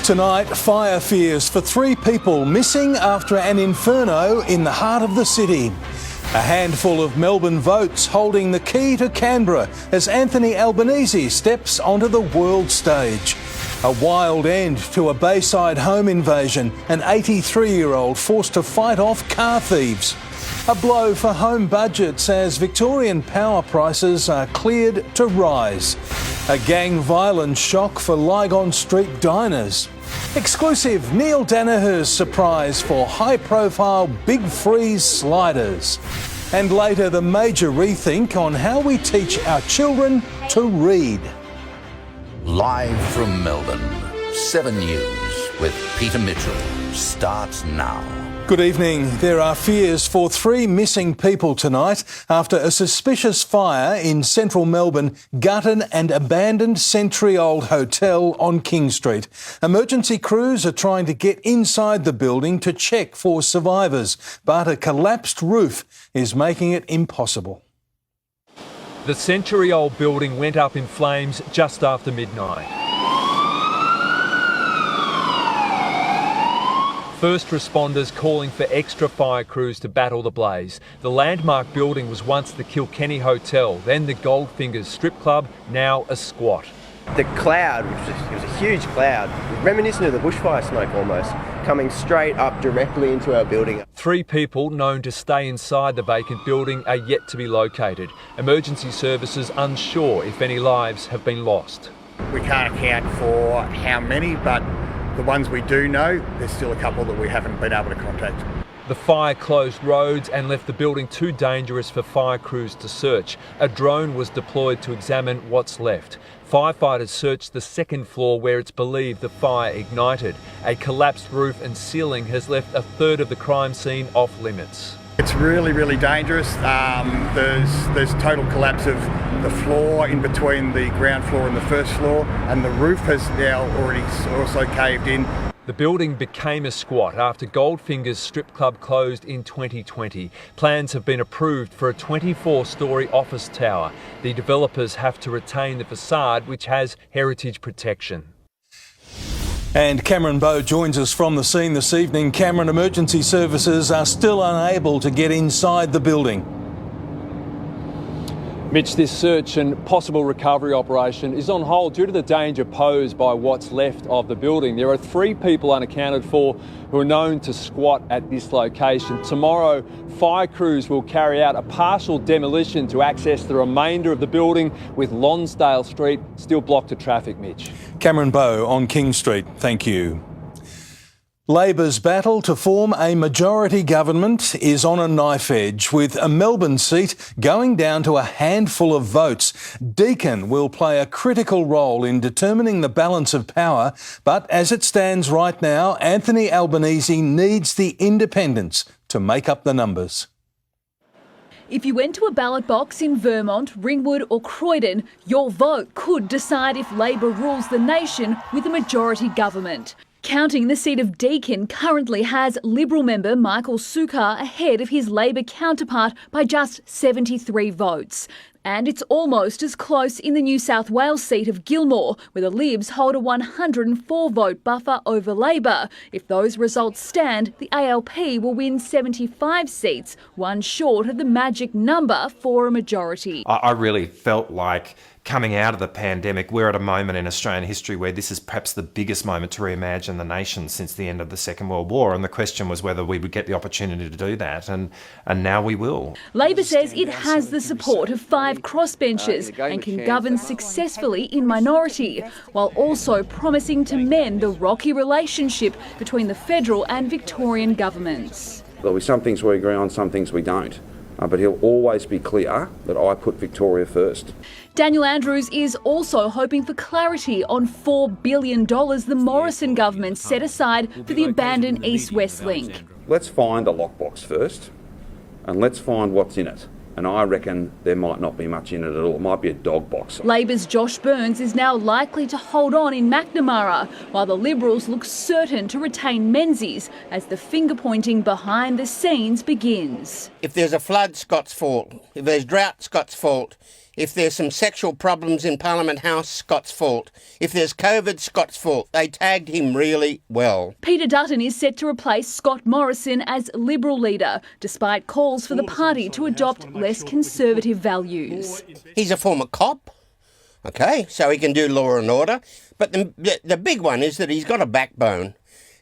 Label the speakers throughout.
Speaker 1: Tonight, fire fears for 3 people missing after an inferno in the heart of the city. A handful of Melbourne votes holding the key to Canberra as Anthony Albanese steps onto the world stage. A wild end to a Bayside home invasion, an 83-year-old forced to fight off car thieves. A blow for home budgets as Victorian power prices are cleared to rise. A gang violence shock for Lygon Street diners. Exclusive Neil Danaher's surprise for high-profile Big Freeze sliders. And later, the major rethink on how we teach our children to read.
Speaker 2: Live from Melbourne, 7 News with Peter Mitchell starts now.
Speaker 1: Good evening. There are fears for 3 missing people tonight after a suspicious fire in central Melbourne gutted an abandoned century-old hotel on King Street. Emergency crews are trying to get inside the building to check for survivors, but a collapsed roof is making it impossible.
Speaker 3: The century-old building went up in flames just after midnight. First responders calling for extra fire crews to battle the blaze. The landmark building was once the Kilkenny Hotel, then the Goldfingers strip club, now a squat.
Speaker 4: The cloud, it was a huge cloud, reminiscent of the bushfire smoke almost, coming straight up directly into our building.
Speaker 3: 3 people known to stay inside the vacant building are yet to be located. Emergency services unsure if any lives have been lost.
Speaker 5: We can't account for how many, but the ones we do know, there's still a couple that we haven't been able to contact.
Speaker 3: The fire closed roads and left the building too dangerous for fire crews to search. A drone was deployed to examine what's left. Firefighters searched the 2nd floor where it's believed the fire ignited. A collapsed roof and ceiling has left a third of the crime scene off limits.
Speaker 5: It's really, really dangerous. There's total collapse of the floor in between the ground floor and the 1st floor, and the roof has now already also caved in.
Speaker 3: The building became a squat after Goldfingers strip club closed in 2020. Plans have been approved for a 24-storey office tower. The developers have to retain the facade, which has heritage protection.
Speaker 1: And Cameron Bowe joins us from the scene this evening. Cameron, emergency services are still unable to get inside the building.
Speaker 3: Mitch, this search and possible recovery operation is on hold due to the danger posed by what's left of the building. There are 3 people unaccounted for who are known to squat at this location. Tomorrow, fire crews will carry out a partial demolition to access the remainder of the building, with Lonsdale Street still blocked to traffic, Mitch.
Speaker 1: Cameron Bowe on King Street, thank you. Labor's battle to form a majority government is on a knife edge, with a Melbourne seat going down to a handful of votes. Deakin will play a critical role in determining the balance of power, but as it stands right now, Anthony Albanese needs the independents to make up the numbers.
Speaker 6: If you went to a ballot box in Vermont, Ringwood or Croydon, your vote could decide if Labor rules the nation with a majority government. Counting the seat of Deakin currently has Liberal member Michael Sukkar ahead of his Labor counterpart by just 73 votes. And it's almost as close in the New South Wales seat of Gilmore, where the Libs hold a 104-vote buffer over Labor. If those results stand, the ALP will win 75 seats, one short of the magic number for a majority.
Speaker 7: I really felt like coming out of the pandemic, we're at a moment in Australian history where this is perhaps the biggest moment to reimagine the nation since the end of the Second World War. And the question was whether we would get the opportunity to do that. And now we will.
Speaker 6: Labor says it has the support of 5 crossbenchers and can govern successfully in minority, while also promising to mend the rocky relationship between the federal and Victorian governments.
Speaker 8: There'll be some things we agree on, some things we don't. But he'll always be clear that I put Victoria first.
Speaker 6: Daniel Andrews is also hoping for clarity on $4 billion the Morrison government set aside for the abandoned East-West link.
Speaker 8: Let's find a lockbox first, and let's find what's in it. And I reckon there might not be much in it at all. It might be a dog box.
Speaker 6: Labor's Josh Burns is now likely to hold on in Macnamara, while the Liberals look certain to retain Menzies as the finger-pointing behind the scenes begins.
Speaker 9: If there's a flood, Scott's fault. If there's drought, Scott's fault. If there's some sexual problems in Parliament House, Scott's fault. If there's COVID, Scott's fault. They tagged him really well.
Speaker 6: Peter Dutton is set to replace Scott Morrison as Liberal leader, despite calls for the party to adopt less conservative values.
Speaker 9: He's a former cop, okay, so he can do law and order. But the big one is that he's got a backbone,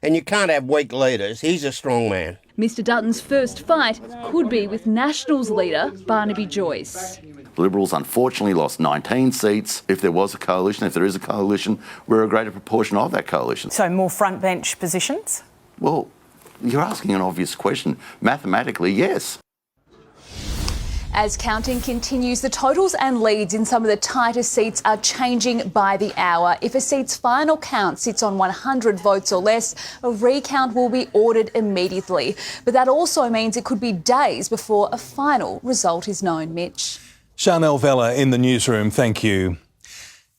Speaker 9: and you can't have weak leaders. He's a strong man.
Speaker 6: Mr Dutton's first fight could be with Nationals leader Barnaby Joyce.
Speaker 10: Liberals unfortunately lost 19 seats. If there was a coalition, if there is a coalition, we're a greater proportion of that coalition.
Speaker 11: So more front bench positions?
Speaker 10: Well, you're asking an obvious question. Mathematically, yes.
Speaker 6: As counting continues, the totals and leads in some of the tighter seats are changing by the hour. If a seat's final count sits on 100 votes or less, a recount will be ordered immediately. But that also means it could be days before a final result is known. Mitch.
Speaker 1: Chanel Vella in the newsroom, thank you.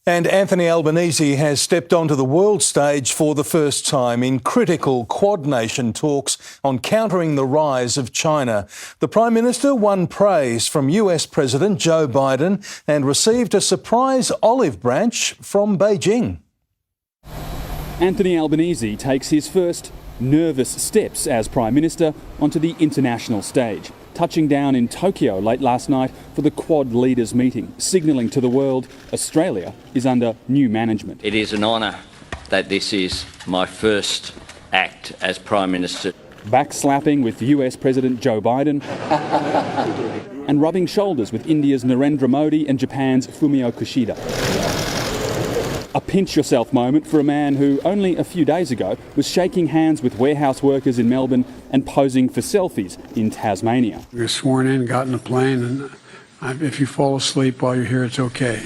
Speaker 1: And Anthony Albanese has stepped onto the world stage for the first time in critical Quad nation talks on countering the rise of China. The Prime Minister won praise from US President Joe Biden and received a surprise olive branch from Beijing.
Speaker 12: Anthony Albanese takes his first nervous steps as Prime Minister onto the international stage, touching down in Tokyo late last night for the Quad leaders meeting, signalling to the world Australia is under new management.
Speaker 13: It is an honour that this is my first act as Prime Minister.
Speaker 12: Backslapping with US President Joe Biden and rubbing shoulders with India's Narendra Modi and Japan's Fumio Kishida. A pinch-yourself moment for a man who only a few days ago was shaking hands with warehouse workers in Melbourne and posing for selfies in Tasmania.
Speaker 14: You're sworn in, got in a plane, and if you fall asleep while you're here, it's okay.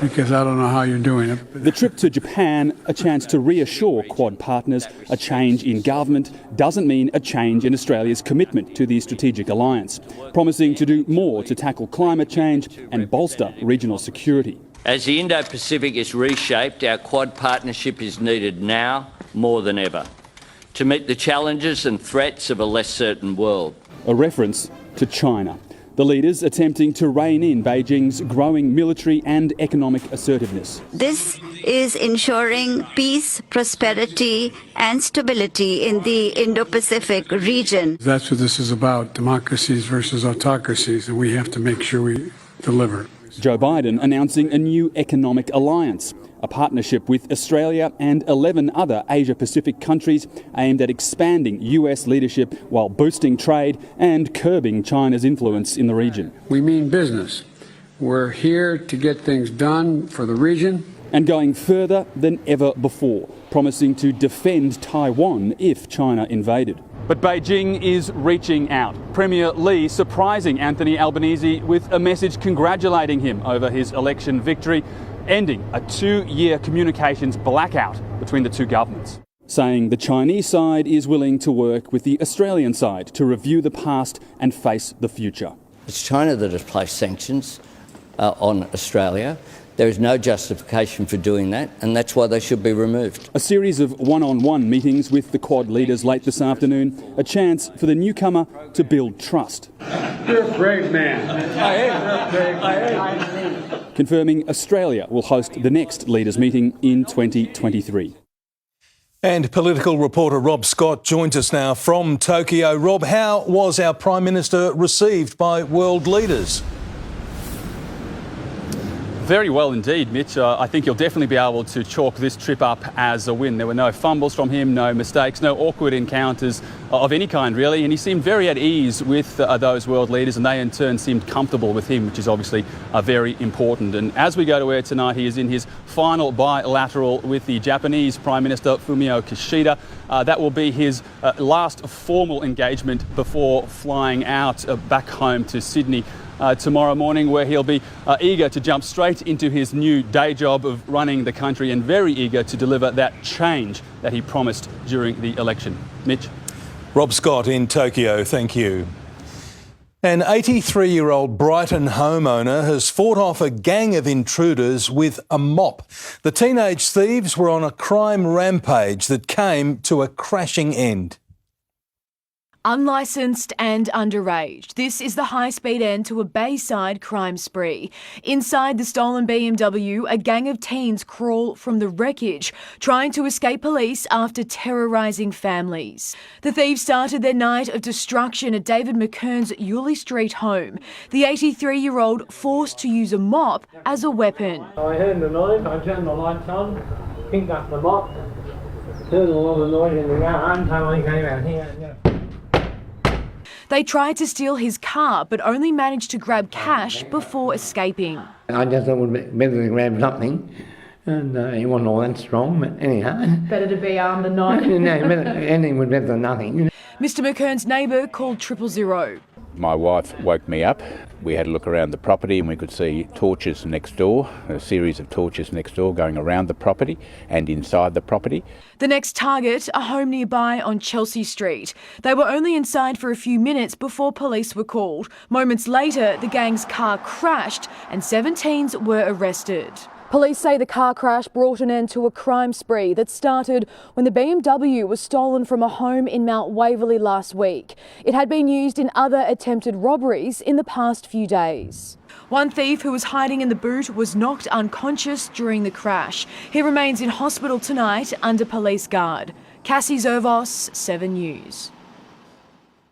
Speaker 14: Because I don't know how you're doing it.
Speaker 12: The trip to Japan, a chance to reassure Quad partners a change in government doesn't mean a change in Australia's commitment to the strategic alliance, promising to do more to tackle climate change and bolster regional security.
Speaker 13: As the Indo-Pacific is reshaped, our Quad partnership is needed now more than ever to meet the challenges and threats of a less certain world.
Speaker 12: A reference to China. The leaders attempting to rein in Beijing's growing military and economic assertiveness.
Speaker 15: This is ensuring peace, prosperity and stability in the Indo-Pacific region.
Speaker 14: That's what this is about, democracies versus autocracies, and we have to make sure we deliver.
Speaker 12: Joe Biden announcing a new economic alliance, a partnership with Australia and 11 other Asia-Pacific countries aimed at expanding US leadership while boosting trade and curbing China's influence in the region.
Speaker 14: We mean business. We're here to get things done for the region.
Speaker 12: And going further than ever before, promising to defend Taiwan if China invaded. But Beijing is reaching out. Premier Lee surprising Anthony Albanese with a message congratulating him over his election victory, ending a 2-year communications blackout between the two governments, saying the Chinese side is willing to work with the Australian side to review the past and face the future.
Speaker 13: It's China that has placed sanctions on Australia. There is no justification for doing that, and that's why they should be removed.
Speaker 12: A series of one-on-one meetings with the Quad leaders late this afternoon, a chance for the newcomer to build trust.
Speaker 14: You're a brave man.
Speaker 12: I am. Confirming Australia will host the next leaders meeting in 2023.
Speaker 1: And political reporter Rob Scott joins us now from Tokyo. Rob, how was our Prime Minister received by world leaders?
Speaker 3: Very well indeed, Mitch. I think you'll definitely be able to chalk this trip up as a win. There were no fumbles from him, no mistakes, no awkward encounters of any kind, really. And he seemed very at ease with those world leaders, and they in turn seemed comfortable with him, which is obviously very important. And as we go to air tonight, he is in his final bilateral with the Japanese Prime Minister Fumio Kishida. That will be his last formal engagement before flying out back home to Sydney tomorrow morning, where he'll be eager to jump straight into his new day job of running the country and very eager to deliver that change that he promised during the election. Mitch?
Speaker 1: Rob Scott in Tokyo, thank you. An 83-year-old Brighton homeowner has fought off a gang of intruders with a mop. The teenage thieves were on a crime rampage that came to a crashing end.
Speaker 6: Unlicensed and underage. This is the high-speed end to a Bayside crime spree. Inside the stolen BMW, a gang of teens crawl from the wreckage, trying to escape police after terrorising families. The thieves started their night of destruction at David McKern's Yulee Street home. The 83-year-old forced to use a mop as a weapon.
Speaker 16: I heard the noise, I turned the lights on, picked up the mop, heard a lot of noise in the yard, so I came out here.
Speaker 6: They tried to steal his car, but only managed to grab cash before escaping.
Speaker 16: I just thought it would be better to grab something, and he wasn't all that strong, but anyhow.
Speaker 6: Better to be armed than not.
Speaker 16: No, anything would be better than nothing.
Speaker 6: Mr McKern's neighbour called 000.
Speaker 17: My wife woke me up. We had a look around the property and we could see torches next door, a series of torches next door going around the property and inside the property.
Speaker 6: The next target, a home nearby on Chelsea Street. They were only inside for a few minutes before police were called. Moments later, the gang's car crashed and 7 teens were arrested. Police say the car crash brought an end to a crime spree that started when the BMW was stolen from a home in Mount Waverley last week. It had been used in other attempted robberies in the past few days. One thief who was hiding in the boot was knocked unconscious during the crash. He remains in hospital tonight under police guard. Cassie Zervos, 7 News.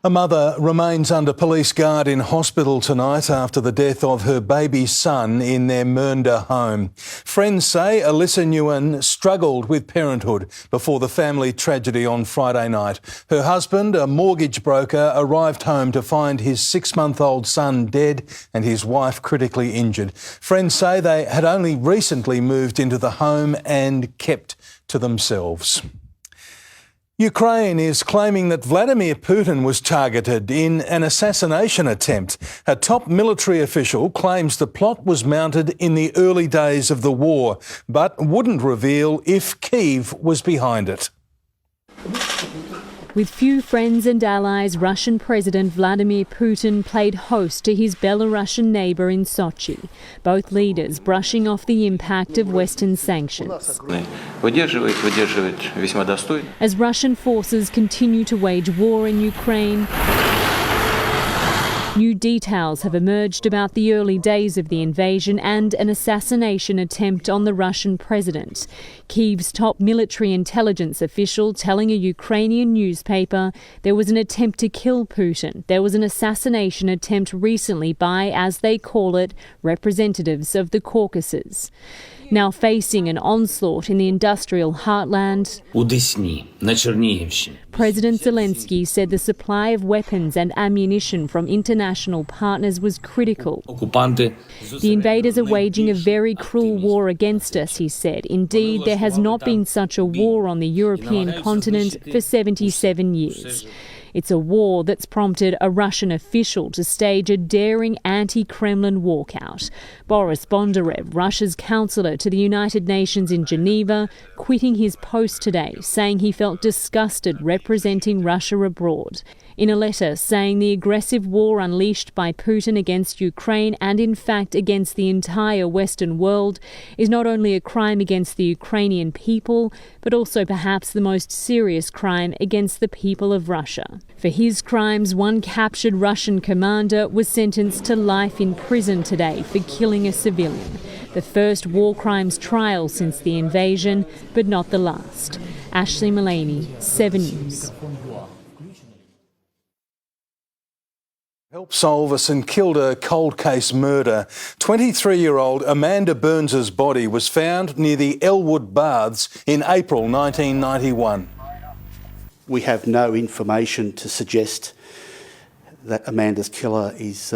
Speaker 1: A mother remains under police guard in hospital tonight after the death of her baby son in their Mernda home. Friends say Alyssa Nguyen struggled with parenthood before the family tragedy on Friday night. Her husband, a mortgage broker, arrived home to find his 6-month-old son dead and his wife critically injured. Friends say they had only recently moved into the home and kept to themselves. Ukraine is claiming that Vladimir Putin was targeted in an assassination attempt. A top military official claims the plot was mounted in the early days of the war, but wouldn't reveal if Kyiv was behind it.
Speaker 18: With few friends and allies, Russian President Vladimir Putin played host to his Belarusian neighbour in Sochi, both leaders brushing off the impact of Western sanctions. As Russian forces continue to wage war in Ukraine, new details have emerged about the early days of the invasion and an assassination attempt on the Russian president. Kyiv's top military intelligence official telling a Ukrainian newspaper there was an attempt to kill Putin. There was an assassination attempt recently by, as they call it, representatives of the Caucasus. Now facing an onslaught in the industrial heartland, President Zelensky said the supply of weapons and ammunition from international partners was critical. The invaders are waging a very cruel war against us, he said. Indeed, there has not been such a war on the European continent for 77 years. It's a war that's prompted a Russian official to stage a daring anti-Kremlin walkout. Boris Bondarev, Russia's counselor to the United Nations in Geneva, quitting his post today, saying he felt disgusted representing Russia abroad. In a letter saying the aggressive war unleashed by Putin against Ukraine and in fact against the entire Western world is not only a crime against the Ukrainian people, but also perhaps the most serious crime against the people of Russia. For his crimes, one captured Russian commander was sentenced to life in prison today for killing a civilian. The first war crimes trial since the invasion, but not the last. Ashley Mullaney, 7 News.
Speaker 1: Help solve a St Kilda cold case murder. 23-year-old Amanda Burns's body was found near the Elwood Baths in April 1991.
Speaker 19: We have no information to suggest that Amanda's killer is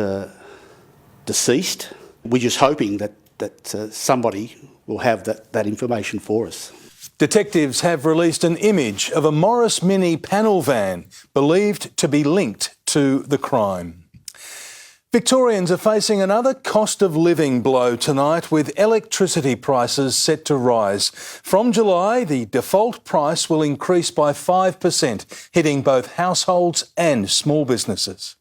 Speaker 19: deceased. We're just hoping that somebody will have that information for us.
Speaker 1: Detectives have released an image of a Morris Mini panel van believed to be linked to the crime. Victorians are facing another cost of living blow tonight, with electricity prices set to rise. From July, the default price will increase by 5%, hitting both households and small businesses.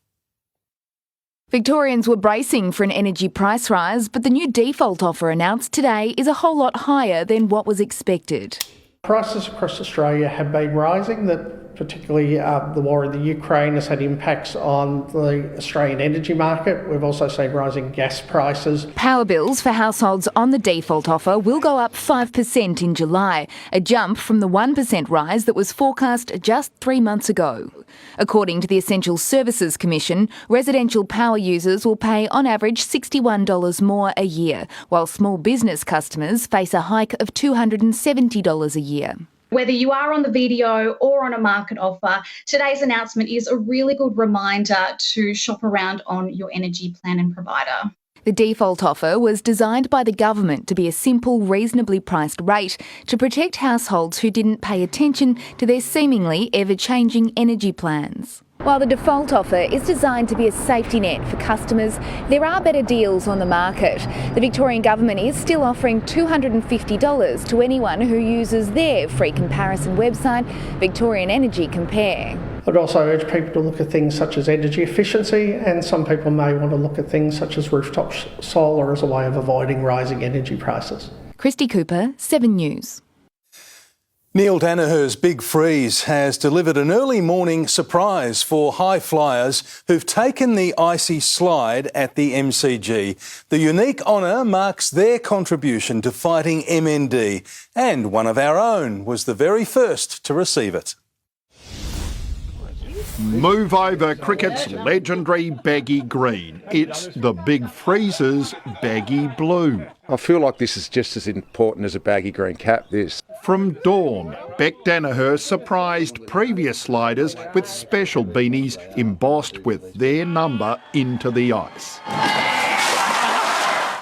Speaker 20: Victorians were bracing for an energy price rise, but the new default offer announced today is a whole lot higher than what was expected.
Speaker 21: Prices across Australia have been rising. The particularly the war in the Ukraine has had impacts on the Australian energy market. We've also seen rising gas prices.
Speaker 20: Power bills for households on the default offer will go up 5% in July, a jump from the 1% rise that was forecast just 3 months ago. According to the Essential Services Commission, residential power users will pay on average $61 more a year, while small business customers face a hike of $270 a year.
Speaker 22: Whether you are on the VDO or on a market offer, today's announcement is a really good reminder to shop around on your energy plan and provider.
Speaker 20: The default offer was designed by the government to be a simple, reasonably priced rate to protect households who didn't pay attention to their seemingly ever-changing energy plans. While the default offer is designed to be a safety net for customers, there are better deals on the market. The Victorian Government is still offering $250 to anyone who uses their free comparison website, Victorian Energy Compare.
Speaker 21: I'd also urge people to look at things such as energy efficiency, and some people may want to look at things such as rooftop solar as a way of avoiding rising energy prices.
Speaker 20: Christy Cooper, 7 News.
Speaker 1: Neil Danaher's Big Freeze has delivered an early morning surprise for high flyers who've taken the icy slide at the MCG. The unique honour marks their contribution to fighting MND, and one of our own was the very first to receive it.
Speaker 23: Move over cricket's legendary baggy green. It's the Big Freeze's baggy blue.
Speaker 24: I feel like this is just as important as a baggy green cap, this.
Speaker 23: From dawn, Beck Danaher surprised previous sliders with special beanies embossed with their number into the ice.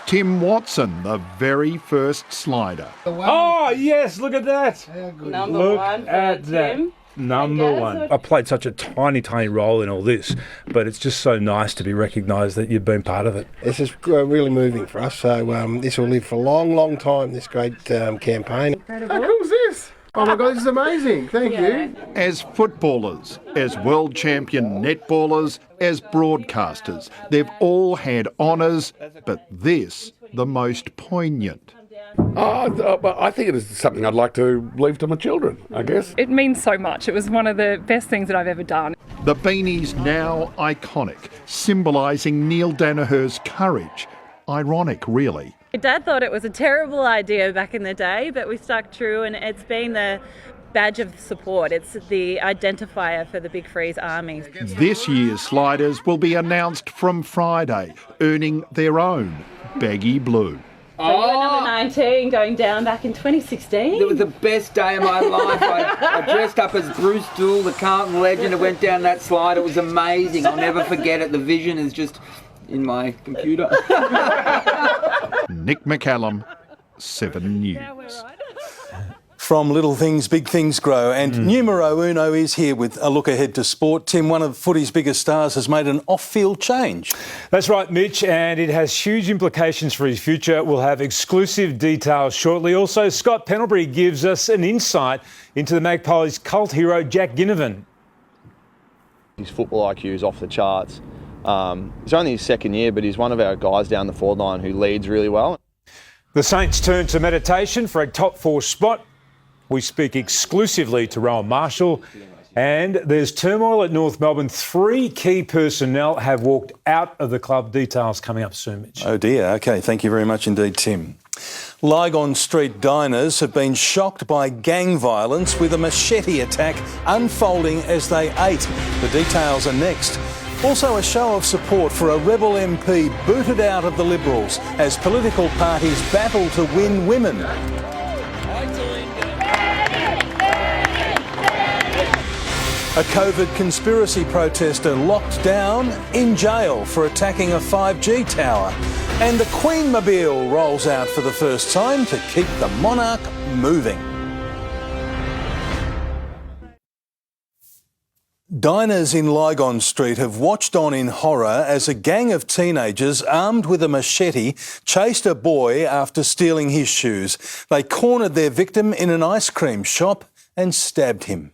Speaker 23: Tim Watson, the very first slider.
Speaker 25: Oh, yes, look at that.
Speaker 26: Number
Speaker 25: look
Speaker 26: one
Speaker 25: at
Speaker 26: for
Speaker 25: that.
Speaker 26: Tim.
Speaker 25: Number one. I played such a tiny role in all this, but it's just so nice to be recognised that you've been part of it.
Speaker 27: This is really moving for us, so this will live for a long time, this great campaign.
Speaker 26: Incredible.
Speaker 27: How cool is this? Oh my God, this is amazing. Thank you.
Speaker 23: As footballers, as world champion netballers, as broadcasters, they've all had honours, but this, the most poignant.
Speaker 28: I think it is something I'd like to leave to my children, I guess.
Speaker 26: It means so much. It was one of the best things that I've ever done.
Speaker 23: The beanie's now iconic, symbolising Neil Danaher's courage. Ironic, really.
Speaker 29: Dad thought it was a terrible idea back in the day, but we stuck true, and it's been the badge of support. It's the identifier for the Big Freeze Army.
Speaker 23: This year's sliders will be announced from Friday, earning their own baggy blue.
Speaker 29: So you were number 19 going down back in 2016?
Speaker 30: It was the best day of my life. I dressed up as Bruce Dool, the Carlton legend, and went down that slide. It was amazing. I'll never forget it. The vision is just in my computer.
Speaker 23: Nick McCallum, 7 News.
Speaker 1: From little things, big things grow. And numero uno is here with a look ahead to sport. Tim, one of footy's biggest stars has made an off-field change.
Speaker 25: That's right, Mitch, and it has huge implications for his future. We'll have exclusive details shortly. Also, Scott Pendlebury gives us an insight into the Magpies' cult hero, Jack Ginnivan.
Speaker 31: His football IQ is off the charts. He's only his second year, but he's one of our guys down the forward line who leads really well.
Speaker 25: The Saints turn to meditation for a top 4 spot. We speak exclusively to Rowan Marshall, and there's turmoil at North Melbourne. 3 key personnel have walked out of the club. Details coming up soon, Mitch.
Speaker 1: Oh dear. OK, thank you very much indeed, Tim. Lygon Street diners have been shocked by gang violence with a machete attack unfolding as they ate. The details are next. Also a show of support for a rebel MP booted out of the Liberals as political parties battle to win women. A COVID conspiracy protester locked down in jail for attacking a 5G tower. And the Queen-mobile rolls out for the first time to keep the monarch moving. Diners in Lygon Street have watched on in horror as a gang of teenagers armed with a machete chased a boy after stealing his shoes. They cornered their victim in an ice cream shop and stabbed him.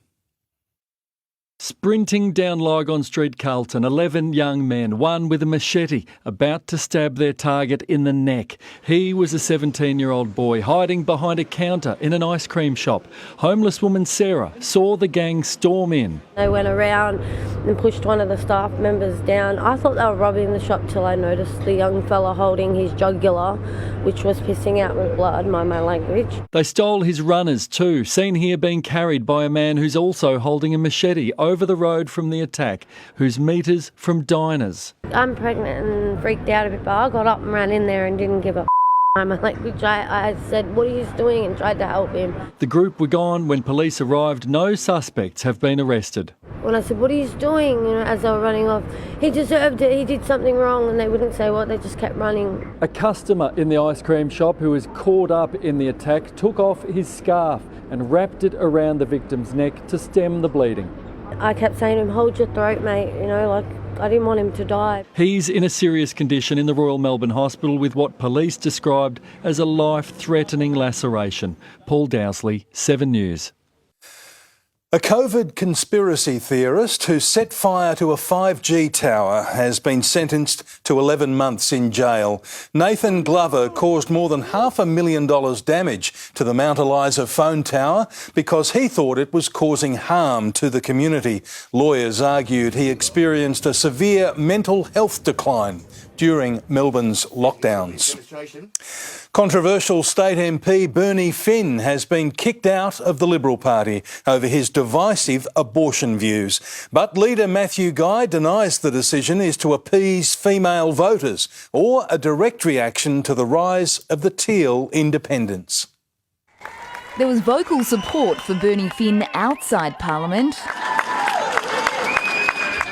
Speaker 2: Sprinting down Lygon Street, Carlton, 11 young men, one with a machete, about to stab their target in the neck. He was a 17-year-old boy hiding behind a counter in an ice cream shop. Homeless woman Sarah saw the gang storm in.
Speaker 4: They went around and pushed one of the staff members down. I thought they were robbing the shop till I noticed the young fella holding his jugular, which was pissing out with blood, my language.
Speaker 2: They stole his runners too, seen here being carried by a man who's also holding a machete over the road from the attack, whose meters from diners.
Speaker 4: I'm pregnant and freaked out a bit, but I got up and ran in there and didn't give a my language. I said, "What are you doing?" and tried to help him.
Speaker 2: The group were gone when police arrived. No suspects have been arrested.
Speaker 4: When I said, "What are you doing?" as they were running off, "He deserved it, he did something wrong," and they wouldn't say what, they just kept running.
Speaker 2: A customer in the ice cream shop who was caught up in the attack took off his scarf and wrapped it around the victim's neck to stem the bleeding.
Speaker 4: I kept saying to him, "Hold your throat, mate," I didn't want him to die.
Speaker 2: He's in a serious condition in the Royal Melbourne Hospital with what police described as a life-threatening laceration. Paul Dowsley, 7 News.
Speaker 1: A COVID conspiracy theorist who set fire to a 5G tower has been sentenced to 11 months in jail. Nathan Glover caused more than $500,000 damage to the Mount Eliza phone tower because he thought it was causing harm to the community. Lawyers argued he experienced a severe mental health decline during Melbourne's lockdowns. Controversial state MP Bernie Finn has been kicked out of the Liberal Party over his divisive abortion views. But leader Matthew Guy denies the decision is to appease female voters or a direct reaction to the rise of the Teal independents.
Speaker 20: There was vocal support for Bernie Finn outside Parliament.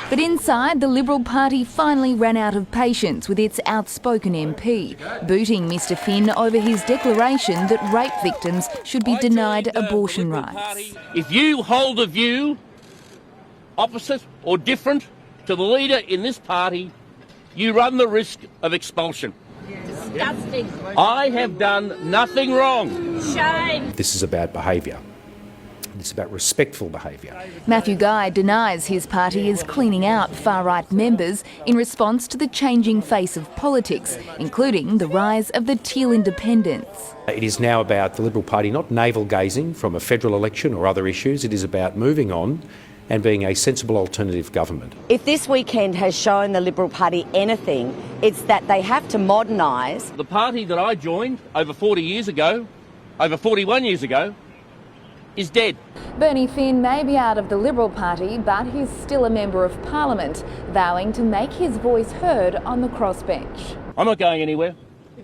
Speaker 20: But inside, the Liberal Party finally ran out of patience with its outspoken MP, booting Mr Finn over his declaration that rape victims should be denied abortion rights.
Speaker 5: If you hold a view opposite or different to the leader in this party, you run the risk of expulsion.
Speaker 7: Disgusting.
Speaker 5: I have done nothing wrong.
Speaker 7: Shame.
Speaker 8: This is about behaviour. It's about respectful behaviour.
Speaker 20: Matthew Guy denies his party is cleaning out far-right members in response to the changing face of politics, including the rise of the Teal independents.
Speaker 8: It is now about the Liberal Party not navel-gazing from a federal election or other issues. It is about moving on and being a sensible alternative government.
Speaker 9: If this weekend has shown the Liberal Party anything, it's that they have to modernise.
Speaker 5: The party that I joined over 40 years ago, over 41 years ago, is dead.
Speaker 20: Bernie Finn may be out of the Liberal Party, but he's still a member of Parliament, vowing to make his voice heard on the crossbench.
Speaker 5: I'm not going anywhere.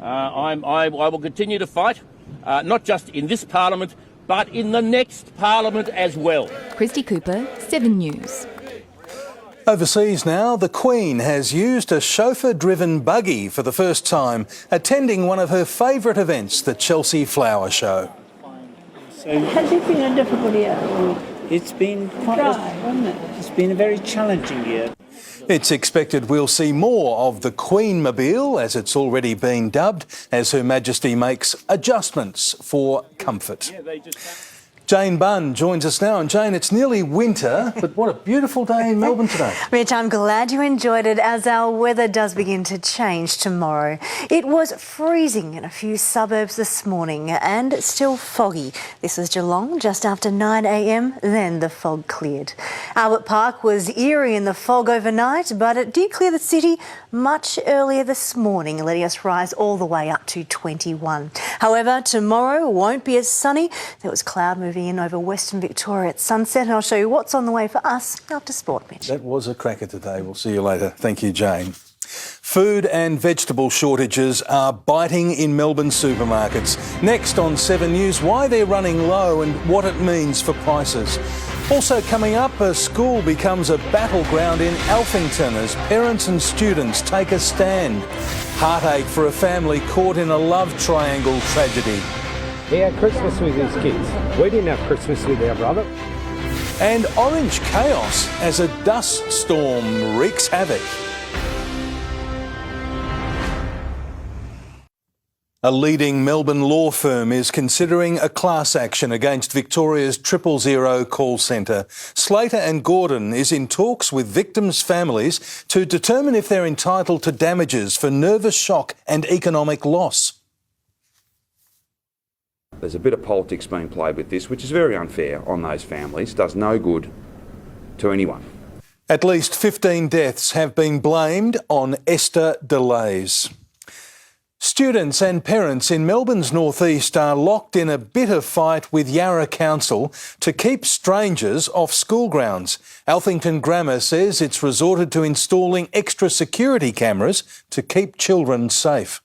Speaker 5: I will continue to fight, not just in this Parliament, but in the next Parliament as well.
Speaker 20: Christy Cooper, 7 News.
Speaker 1: Overseas now, the Queen has used a chauffeur-driven buggy for the first time, attending one of her favourite events, the Chelsea Flower Show.
Speaker 10: Has it been a difficult year? It's been quite dry, hasn't it? It's been a very challenging year.
Speaker 1: It's expected we'll see more of the Queenmobile, as it's already been dubbed, as Her Majesty makes adjustments for comfort. Jane Bunn joins us now. And Jane, it's nearly winter, but what a beautiful day in Melbourne today.
Speaker 11: Rich, I'm glad you enjoyed it, as our weather does begin to change tomorrow. It was freezing in a few suburbs this morning and still foggy. This was Geelong just after 9 a.m, then the fog cleared. Albert Park was eerie in the fog overnight, but it did clear the city much earlier this morning, letting us rise all the way up to 21. However, tomorrow won't be as sunny. There was cloud moving in over Western Victoria at sunset, and I'll show you what's on the way for us after sport, Mitch.
Speaker 1: That was a cracker today. We'll see you later. Thank you, Jane. Food and vegetable shortages are biting in Melbourne supermarkets. Next on 7 News, why they're running low and what it means for prices. Also coming up, a school becomes a battleground in Alphington as parents and students take a stand. Heartache for a family caught in a love triangle tragedy.
Speaker 13: He had Christmas with his kids. We didn't have Christmas with our brother.
Speaker 1: And orange chaos as a dust storm wreaks havoc. A leading Melbourne law firm is considering a class action against Victoria's 000 call centre. Slater and Gordon is in talks with victims' families to determine if they're entitled to damages for nervous shock and economic loss.
Speaker 3: There's a bit of politics being played with this, which is very unfair on those families, does no good to anyone.
Speaker 1: At least 15 deaths have been blamed on ESTA delays. Students and parents in Melbourne's northeast are locked in a bitter fight with Yarra Council to keep strangers off school grounds. Alphington Grammar says it's resorted to installing extra security cameras to keep children safe.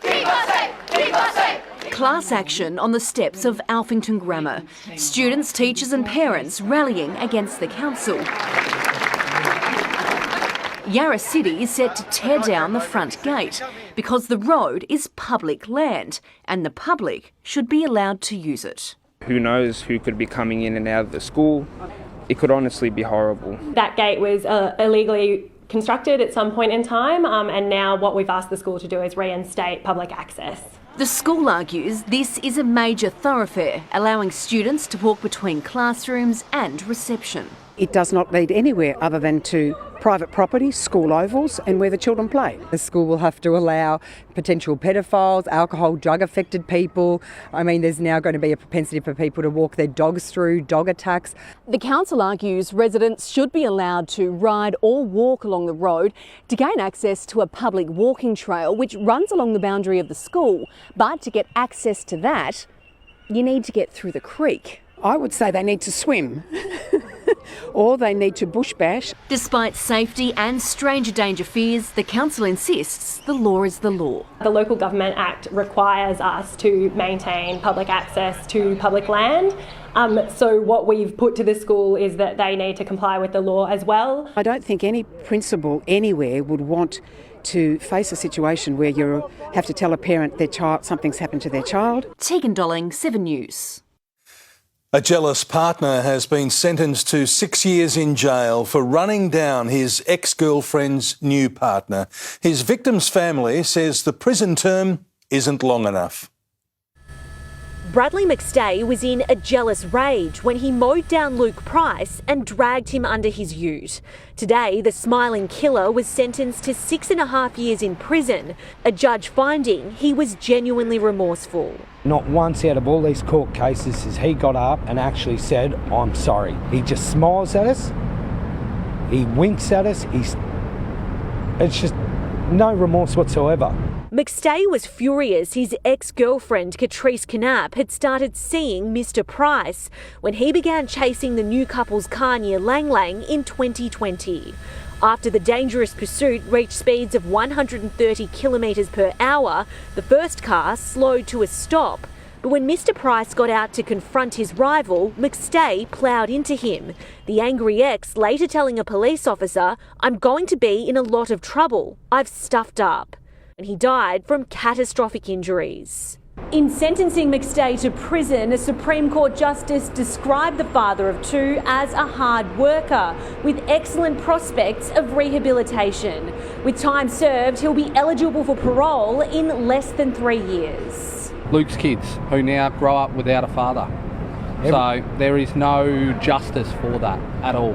Speaker 6: Keep us safe! Keep us safe! Class action on the steps of Alphington Grammar. Students, teachers and parents rallying against the council. Yarra City is set to tear down the front gate because the road is public land and the public should be allowed to use it.
Speaker 7: Who knows who could be coming in and out of the school? It could honestly be horrible.
Speaker 12: That gate was illegally constructed at some point in time, and now what we've asked the school to do is reinstate public access.
Speaker 6: The school argues this is a major thoroughfare, allowing students to walk between classrooms and reception.
Speaker 14: It does not lead anywhere other than to private property, school ovals and where the children play.
Speaker 15: The school will have to allow potential pedophiles, alcohol, drug affected people. I mean, there's now going to be a propensity for people to walk their dogs through, dog attacks.
Speaker 6: The council argues residents should be allowed to ride or walk along the road to gain access to a public walking trail which runs along the boundary of the school. But to get access to that, you need to get through the creek.
Speaker 14: I would say they need to swim or they need to bush bash.
Speaker 6: Despite safety and stranger danger fears, the council insists the law is the law.
Speaker 12: The Local Government Act requires us to maintain public access to public land. So what we've put to the school is that they need to comply with the law as well.
Speaker 14: I don't think any principal anywhere would want to face a situation where you have to tell a parent their child something's happened to their child.
Speaker 6: Tegan Dolling, 7 News.
Speaker 1: A jealous partner has been sentenced to 6 years in jail for running down his ex-girlfriend's new partner. His victim's family says the prison term isn't long enough.
Speaker 16: Bradley McStay was in a jealous rage when he mowed down Luke Price and dragged him under his ute. Today, the smiling killer was sentenced to 6.5 years in prison, a judge finding he was genuinely remorseful.
Speaker 17: Not once out of all these court cases has he got up and actually said, "I'm sorry." He just smiles at us, he winks at us, it's just no remorse whatsoever.
Speaker 16: McStay was furious his ex-girlfriend Catrice Knapp had started seeing Mr Price when he began chasing the new couple's car near Lang Lang in 2020. After the dangerous pursuit reached speeds of 130 kilometres per hour, the first car slowed to a stop. But when Mr Price got out to confront his rival, McStay ploughed into him. The angry ex later telling a police officer, "I'm going to be in a lot of trouble. I've stuffed up." And he died from catastrophic injuries. In sentencing McStay to prison, a Supreme Court justice described the father of two as a hard worker with excellent prospects of rehabilitation. With time served, he'll be eligible for parole in less than 3 years.
Speaker 18: Luke's kids, who now grow up without a father. So there is no justice for that at all.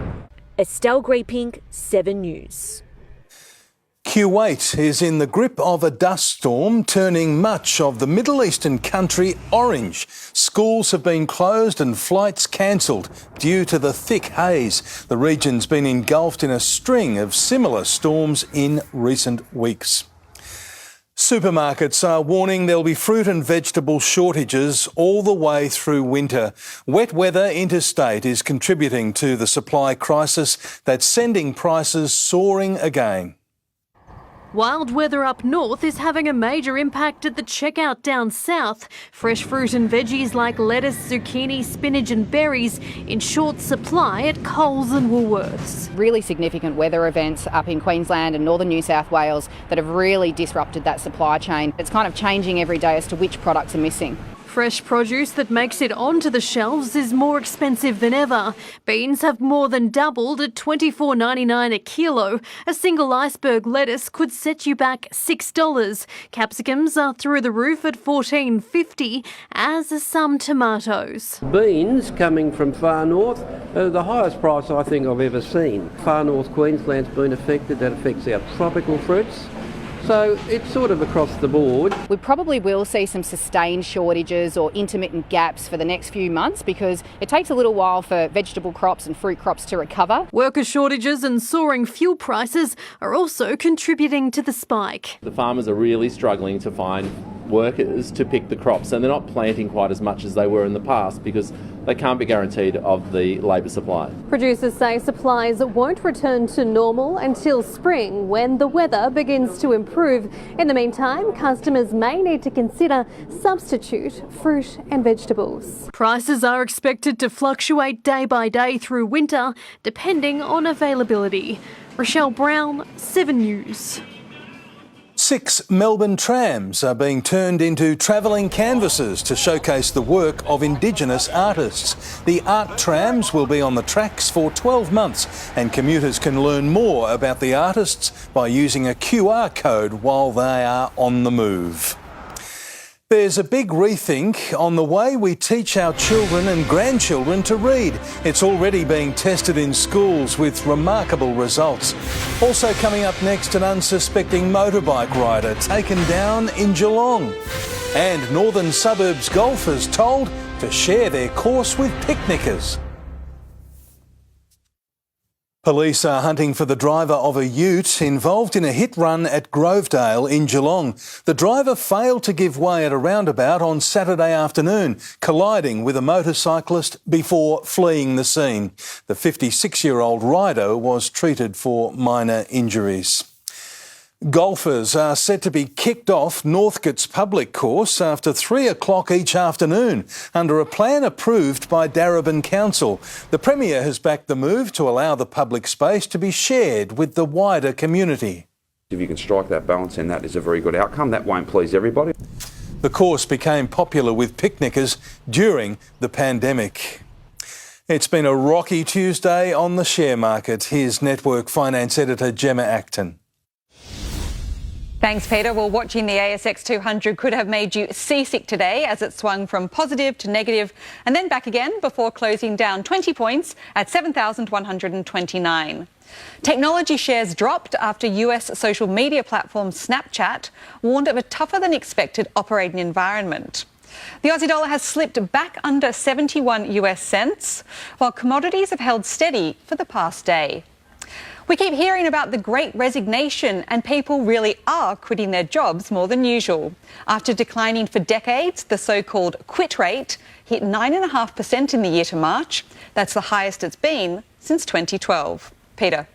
Speaker 16: Estelle Greeping, 7 News.
Speaker 1: Kuwait is in the grip of a dust storm, turning much of the Middle Eastern country orange. Schools have been closed and flights cancelled due to the thick haze. The region's been engulfed in a string of similar storms in recent weeks. Supermarkets are warning there'll be fruit and vegetable shortages all the way through winter. Wet weather interstate is contributing to the supply crisis that's sending prices soaring again.
Speaker 6: Wild weather up north is having a major impact at the checkout down south. Fresh fruit and veggies like lettuce, zucchini, spinach and berries in short supply at Coles and Woolworths.
Speaker 19: Really significant weather events up in Queensland and northern New South Wales that have really disrupted that supply chain. It's kind of changing every day as to which products are missing.
Speaker 21: Fresh produce that makes it onto the shelves is more expensive than ever. Beans have more than doubled at $24.99 a kilo. A single iceberg lettuce could set you back $6. Capsicums are through the roof at $14.50, as are some tomatoes.
Speaker 22: Beans coming from far north are the highest price I think I've ever seen. Far north Queensland's been affected. That affects our tropical fruits. So it's sort of across the board.
Speaker 19: We probably will see some sustained shortages or intermittent gaps for the next few months because it takes a little while for vegetable crops and fruit crops to recover.
Speaker 21: Worker shortages and soaring fuel prices are also contributing to the spike.
Speaker 23: The farmers are really struggling to find workers to pick the crops, and they're not planting quite as much as they were in the past because they can't be guaranteed of the labour supply.
Speaker 21: Producers say supplies won't return to normal until spring, when the weather begins to improve. In the meantime, customers may need to consider substitute fruit and vegetables. Prices are expected to fluctuate day by day through winter, depending on availability. Rochelle Brown, 7 News.
Speaker 1: 6 Melbourne trams are being turned into travelling canvases to showcase the work of Indigenous artists. The art trams will be on the tracks for 12 months, and commuters can learn more about the artists by using a QR code while they are on the move. There's a big rethink on the way we teach our children and grandchildren to read. It's already being tested in schools with remarkable results. Also coming up next, an unsuspecting motorbike rider taken down in Geelong. And northern suburbs golfers told to share their course with picnickers. Police are hunting for the driver of a ute involved in a hit run at Grovedale in Geelong. The driver failed to give way at a roundabout on Saturday afternoon, colliding with a motorcyclist before fleeing the scene. The 56-year-old rider was treated for minor injuries. Golfers are set to be kicked off Northcote's public course after 3 o'clock each afternoon under a plan approved by Darebin Council. The Premier has backed the move to allow the public space to be shared with the wider community.
Speaker 3: If you can strike that balance, then that is a very good outcome. That won't please everybody.
Speaker 1: The course became popular with picnickers during the pandemic. It's been a rocky Tuesday on the share market. Here's Network Finance Editor Gemma Acton.
Speaker 24: Thanks, Peter. Well, watching the ASX 200 could have made you seasick today as it swung from positive to negative and then back again before closing down 20 points at 7,129. Technology shares dropped after US social media platform Snapchat warned of a tougher than expected operating environment. The Aussie dollar has slipped back under 71 US cents, while commodities have held steady for the past day. We keep hearing about the Great Resignation, and people really are quitting their jobs more than usual. After declining for decades, the so-called quit rate hit 9.5% in the year to March. That's the highest it's been since 2012. Peter.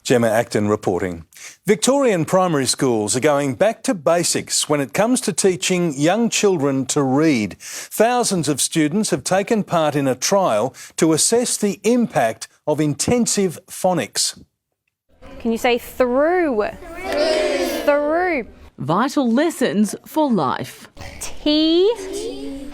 Speaker 1: Gemma Acton reporting. Victorian primary schools are going back to basics when it comes to teaching young children to read. Thousands of students have taken part in a trial to assess the impact of intensive phonics.
Speaker 25: Can you say through? Through.
Speaker 26: Vital lessons for life.
Speaker 25: T-H.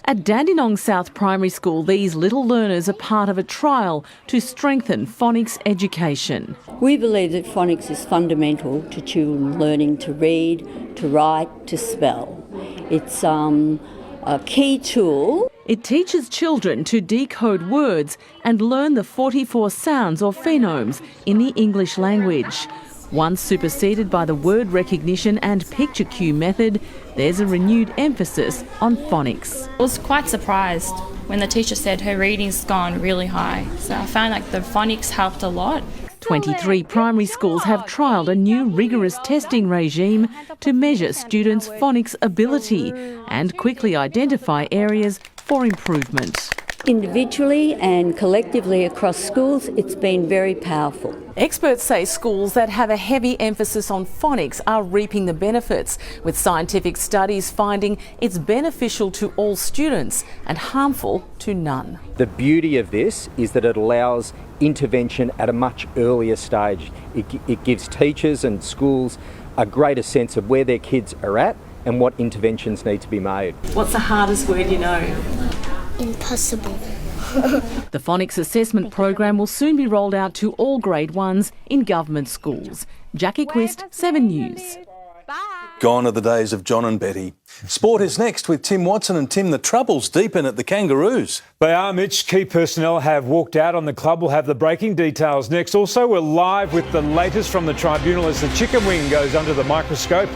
Speaker 26: At Dandenong South Primary School, these little learners are part of a trial to strengthen phonics education.
Speaker 27: We believe that phonics is fundamental to children learning to read, to write, to spell. It's a key tool.
Speaker 26: It teaches children to decode words and learn the 44 sounds or phonemes in the English language. Once superseded by the word recognition and picture cue method, there's a renewed emphasis on phonics.
Speaker 28: I was quite surprised when the teacher said her reading's gone really high. So I found like the phonics helped a lot.
Speaker 26: 23 primary schools have trialled a new rigorous testing regime to measure students' phonics ability and quickly identify areas for improvement.
Speaker 27: Individually and collectively across schools, it's been very powerful.
Speaker 26: Experts say schools that have a heavy emphasis on phonics are reaping the benefits, with scientific studies finding it's beneficial to all students and harmful to none.
Speaker 13: The beauty of this is that it allows intervention at a much earlier stage. It gives teachers and schools a greater sense of where their kids are at and what interventions need to be made.
Speaker 25: What's the hardest word you know?
Speaker 2: Impossible.
Speaker 26: The phonics assessment program will soon be rolled out to all grade 1s in government schools. Jackie Quist, 7 News.
Speaker 1: Gone are the days of John and Betty. Sport is next with Tim Watson. And Tim, the trouble's deepen at the Kangaroos.
Speaker 4: They are, Mitch. Key personnel have walked out on the club. We'll have the breaking details next. Also, we're live with the latest from the tribunal as the chicken wing goes under the microscope.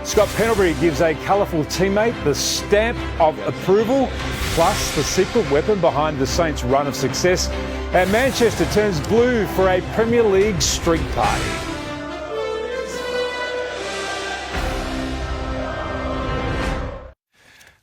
Speaker 4: Scott Pendlebury gives a colourful teammate the stamp of approval, plus the secret weapon behind the Saints' run of success. And Manchester turns blue for a Premier League street party.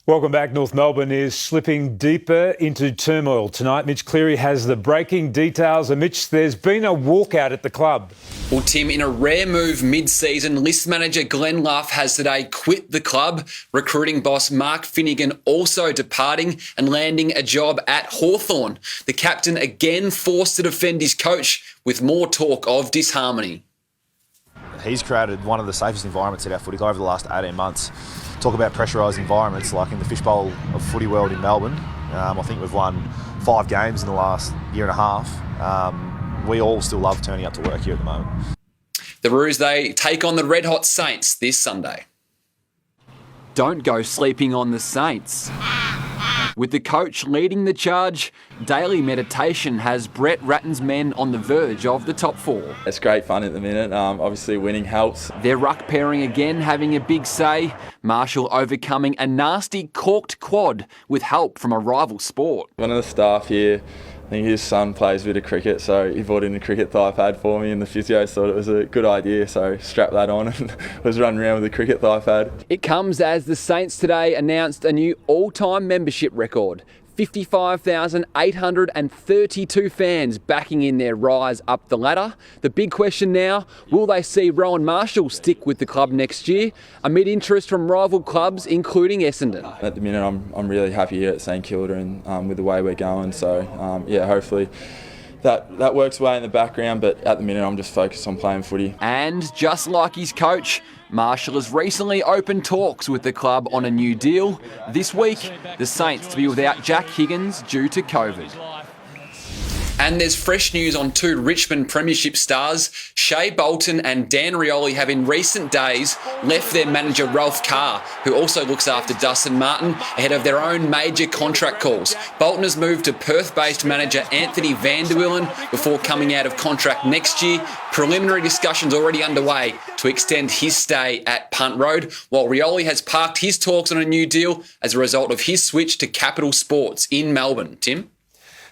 Speaker 4: Welcome back. North Melbourne is slipping deeper into turmoil tonight. Mitch Cleary has the breaking details. And Mitch, there's been a walkout at the club.
Speaker 5: Well, Tim, in a rare move mid-season, list manager Glenn Luff has today quit the club. Recruiting boss Mark Finnegan also departing and landing a job at Hawthorn. The captain again forced to defend his coach with more talk of disharmony.
Speaker 8: He's created one of the safest environments at our footy club over the last 18 months. Talk about pressurised environments, like in the fishbowl of footy world in Melbourne. I think we've won 5 games in the last year and a half. We all still love turning up to work here at the moment.
Speaker 5: The Roos, they take on the Red Hot Saints this Sunday. Don't go sleeping on the Saints. With the coach leading the charge, daily meditation has Brett Ratton's men on the verge of the top 4.
Speaker 9: It's great fun at the minute. Obviously winning helps.
Speaker 5: Their ruck pairing again having a big say. Marshall overcoming a nasty corked quad with help from a rival sport.
Speaker 9: One of the staff here, I think his son plays a bit of cricket, so he bought in a cricket thigh pad for me, and the physios thought it was a good idea, so strapped that on and was running around with a cricket thigh pad.
Speaker 5: It comes as the Saints today announced a new all-time membership record. 55,832 fans backing in their rise up the ladder. The big question now, will they see Rowan Marshall stick with the club next year, amid interest from rival clubs, including Essendon?
Speaker 9: At the minute, I'm really happy here at St Kilda and with the way we're going. So, hopefully that works away in the background, but at the minute, I'm just focused on playing footy.
Speaker 5: And just like his coach, Marshall has recently opened talks with the club on a new deal. This week, the Saints to be without Jack Higgins due to COVID. And there's fresh news on 2 Richmond Premiership stars. Shea Bolton and Dan Rioli have in recent days left their manager Ralph Carr, who also looks after Dustin Martin, ahead of their own major contract calls. Bolton has moved to Perth-based manager Anthony van der Willen before coming out of contract next year. Preliminary discussions already underway to extend his stay at Punt Road, while Rioli has parked his talks on a new deal as a result of his switch to Capital Sports in Melbourne. Tim?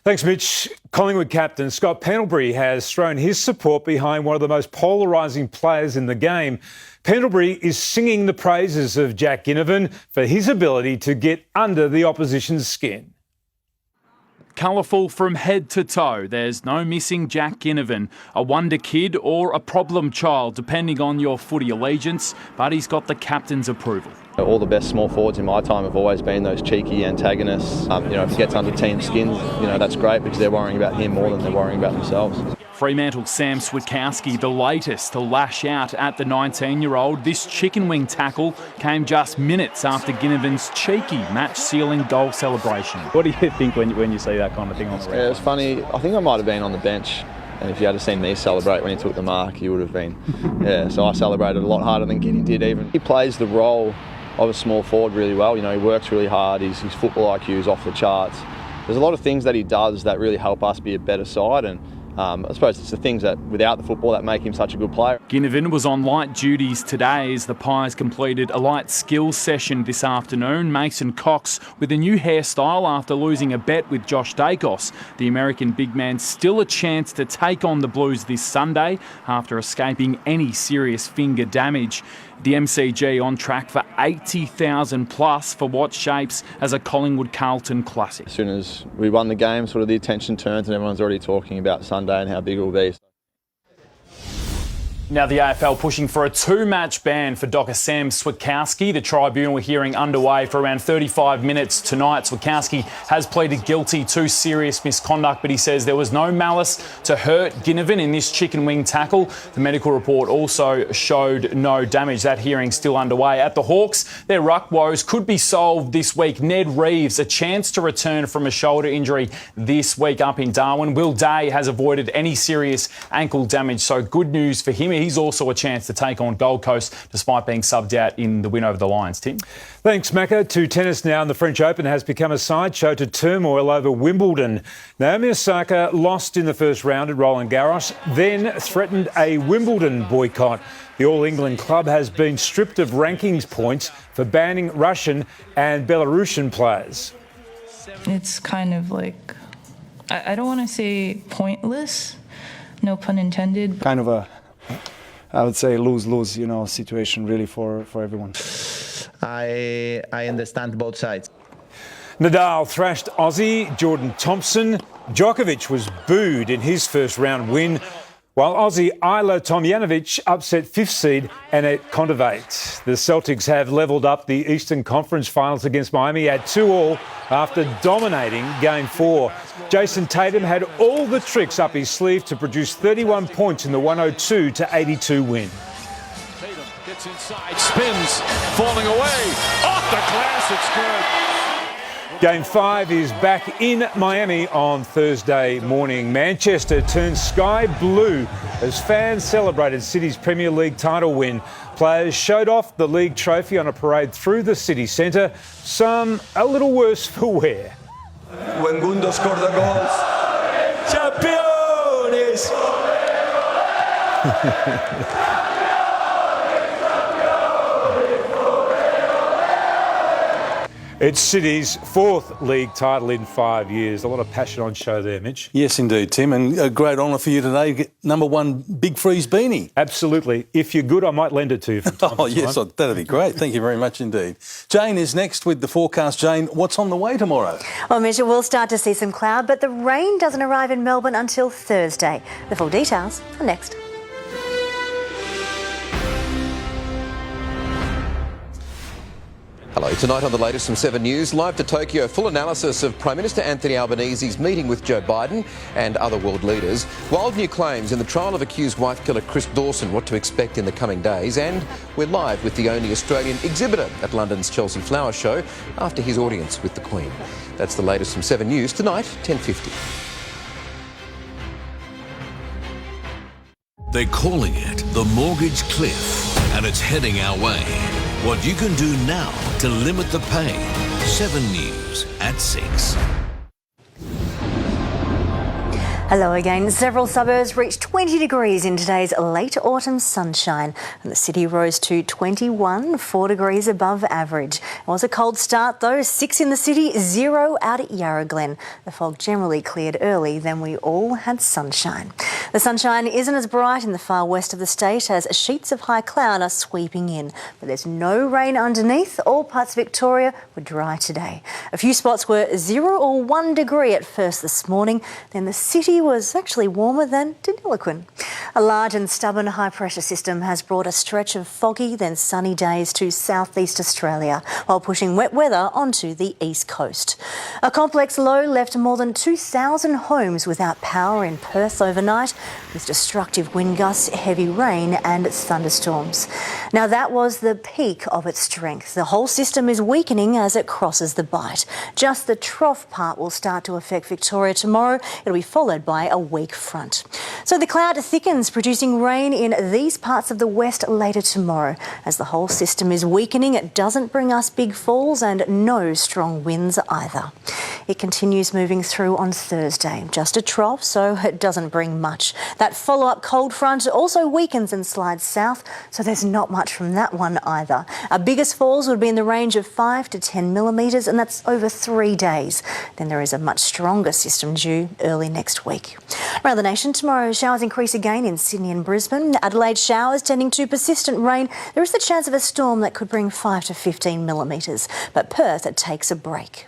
Speaker 4: Thanks, Mitch. Collingwood captain Scott Pendlebury has thrown his support behind one of the most polarising players in the game. Pendlebury is singing the praises of Jack Ginnivan for his ability to get under the opposition's skin.
Speaker 10: Colourful from head to toe, there's no missing Jack Ginnivan, a wonder kid or a problem child, depending on your footy allegiance, but he's got the captain's approval.
Speaker 23: All the best small forwards in my time have always been those cheeky antagonists. If he gets under team skin, that's great because they're worrying about him more than they're worrying about themselves.
Speaker 10: Fremantle's Sam Switkowski, the latest to lash out at the 19-year-old. This chicken wing tackle came just minutes after Ginnivan's cheeky match-sealing goal celebration.
Speaker 11: What do you think when you see that kind of thing on the record?
Speaker 23: Yeah, it's funny. I think I might have been on the bench, and if you had seen me celebrate when he took the mark, you would have been. So I celebrated a lot harder than Giddy did even. He plays the role of a small forward really well. He works really hard. His football IQ is off the charts. There's a lot of things that he does that really help us be a better side, and I suppose it's the things that, without the football, that make him such a good player.
Speaker 10: Ginnivan was on light duties today as the Pies completed a light skills session this afternoon. Mason Cox with a new hairstyle after losing a bet with Josh Dacos. The American big man still a chance to take on the Blues this Sunday after escaping any serious finger damage. The MCG on track for 80,000 plus for what shapes as a Collingwood-Carlton classic.
Speaker 23: As soon as we won the game, sort of the attention turns and everyone's already talking about Sunday and how big it will be.
Speaker 10: Now the AFL pushing for a 2-match ban for Dr. Sam Switkowski. The tribunal hearing underway for around 35 minutes tonight. Switkowski has pleaded guilty to serious misconduct, but he says there was no malice to hurt Ginnivan in this chicken wing tackle. The medical report also showed no damage. That hearing still underway. At the Hawks, their ruck woes could be solved this week. Ned Reeves, a chance to return from a shoulder injury this week up in Darwin. Will Day has avoided any serious ankle damage, so good news for him. He's also a chance to take on Gold Coast despite being subbed out in the win over the Lions. Tim?
Speaker 4: Thanks, Macca. To tennis now, and the French Open has become a sideshow to turmoil over Wimbledon. Naomi Osaka lost in the first round at Roland Garros, then threatened a Wimbledon boycott. The All England club has been stripped of rankings points for banning Russian and Belarusian players.
Speaker 7: It's kind of like, I don't want to say pointless, no pun intended.
Speaker 12: Kind of a, I would say, lose-lose, situation really for everyone.
Speaker 14: I understand both sides.
Speaker 4: Nadal thrashed Aussie Jordan Thompson. Djokovic was booed in his first round win, while Aussie Ajla Tomljanovic upset 5th seed Anett Kontaveit. The Celtics have levelled up the Eastern Conference Finals against Miami at 2-2 after dominating Game 4. Jason Tatum had all the tricks up his sleeve to produce 31 points in the 102-82 win.
Speaker 15: Tatum gets inside, spins, falling away, off the glass, it's good.
Speaker 4: Game 5 is back in Miami on Thursday morning. Manchester turned sky blue as fans celebrated City's Premier League title win. Players showed off the league trophy on a parade through the city centre, some a little worse for wear.
Speaker 16: When Gundo scored the goals, Champions!
Speaker 4: It's City's 4th league title in 5 years. A lot of passion on show there, Mitch.
Speaker 1: Yes, indeed, Tim, and a great honour for you today to get #1 Big Freeze beanie.
Speaker 4: Absolutely. If you're good, I might lend it to you from time to time.
Speaker 1: Yes, that'd be great. Thank you very much indeed. Jane is next with the forecast. Jane, what's on the way tomorrow?
Speaker 17: Well, Mitch, we'll start to see some cloud, but the rain doesn't arrive in Melbourne until Thursday. The full details are next.
Speaker 18: Hello, tonight on the latest from 7 News, live to Tokyo, full analysis of Prime Minister Anthony Albanese's meeting with Joe Biden and other world leaders. Wild new claims in the trial of accused wife killer Chris Dawson, what to expect in the coming days. And we're live with the only Australian exhibitor at London's Chelsea Flower Show after his audience with the Queen. That's the latest from 7 News, tonight, 10:50.
Speaker 20: They're calling it the mortgage cliff, and it's heading our way. What you can do now to limit the pain. 7 News at 6.
Speaker 17: Hello again. Several suburbs reached 20 degrees in today's late autumn sunshine, and the city rose to 21, 4 degrees above average. It was a cold start though, 6 in the city, 0 out at Yarra Glen. The fog generally cleared early, then we all had sunshine. The sunshine isn't as bright in the far west of the state as sheets of high cloud are sweeping in, but there's no rain underneath. All parts of Victoria were dry today. A few spots were 0 or 1 degree at first this morning, then the city was actually warmer than Deniliquin. A large and stubborn high-pressure system has brought a stretch of foggy then sunny days to southeast Australia, while pushing wet weather onto the east coast. A complex low left more than 2,000 homes without power in Perth overnight, with destructive wind gusts, heavy rain and thunderstorms. Now that was the peak of its strength. The whole system is weakening as it crosses the Bight. Just the trough part will start to affect Victoria tomorrow. It'll be followed by a weak front. So the cloud thickens, producing rain in these parts of the west later tomorrow. As the whole system is weakening, it doesn't bring us big falls and no strong winds either. It continues moving through on Thursday. Just a trough, so it doesn't bring much. That follow-up cold front also weakens and slides south, so there's not much from that one either. Our biggest falls would be in the range of 5 to 10 millimetres, and that's over 3 days. Then there is a much stronger system due early next week. Around the nation tomorrow, showers increase again in in Sydney and Brisbane. Adelaide showers tending to persistent rain. There is the chance of a storm that could bring 5 to 15 millimetres. But Perth, it takes a break.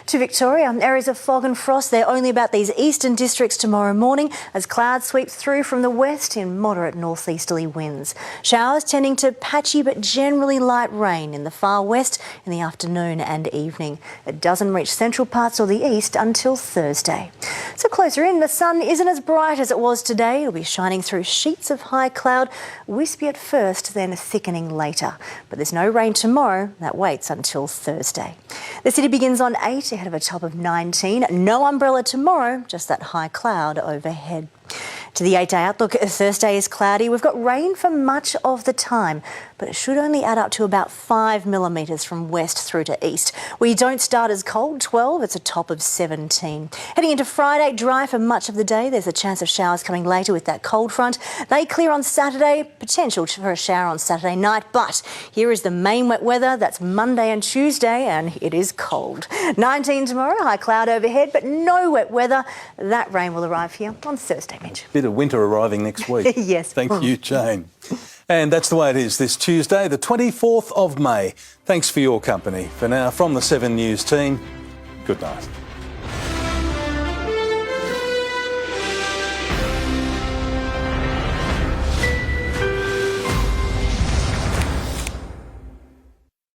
Speaker 17: To Victoria, areas of fog and frost. They're only about these eastern districts tomorrow morning as clouds sweep through from the west in moderate northeasterly winds. Showers tending to patchy but generally light rain in the far west in the afternoon and evening. It doesn't reach central parts or the east until Thursday. So closer in, the sun isn't as bright as it was today. It'll be shining through sheets of high cloud, wispy at first, then thickening later. But there's no rain tomorrow. That waits until Thursday. The city begins on 8 ahead of a top of 19. No umbrella tomorrow, just that high cloud overhead. To the 8-day outlook, Thursday is cloudy. We've got rain for much of the time, but it should only add up to about 5 millimetres from west through to east. We don't start as cold, 12, it's a top of 17. Heading into Friday, dry for much of the day. There's a chance of showers coming later with that cold front. They clear on Saturday, potential for a shower on Saturday night, but here is the main wet weather. That's Monday and Tuesday, and it is cold. 19 tomorrow, high cloud overhead, but no wet weather. That rain will arrive here on Thursday, Mitch.
Speaker 1: Bit of winter arriving next week.
Speaker 17: Yes.
Speaker 1: Thank you, Jane. And that's the way it is this Tuesday, the 24th of May. Thanks for your company. For now, from the 7 News team, good night.